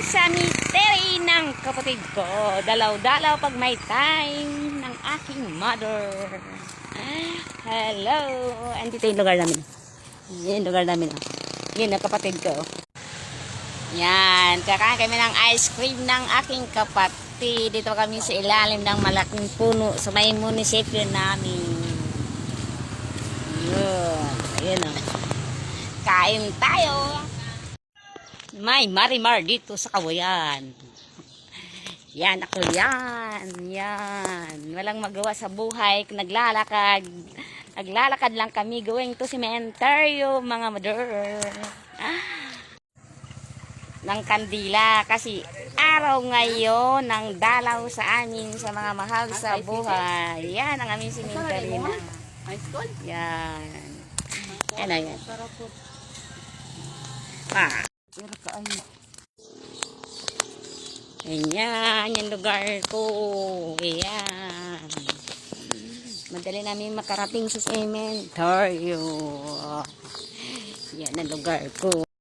cemetery ng kapatid ko. Dalaw-dalaw pag may time ng aking mother. Hello. Andito yung lugar namin. Yan yung lugar namin. Yan ang kapatid ko. Yan. Kakain kami ng ice cream ng aking kapatid. Dito kami sa ilalim ng malaking puno sa may munisipyo namin. Yun. Ayan o. Kain tayo. May marimar dito sa kawayan. Yan ako yan. Yan. Walang magawa sa buhay. Naglalakad. Naglalakad lang kami going to cementerio mga mother. Ng kandila. Kasi araw ngayon ng dalaw sa amin sa mga mahal sa buhay. Yan ang aming cementerio na. Yan. Yan na yan. Ayan, yung lugar ko. Ayan. Madali namin makarating sa cementerio. Yan ang lugar ko.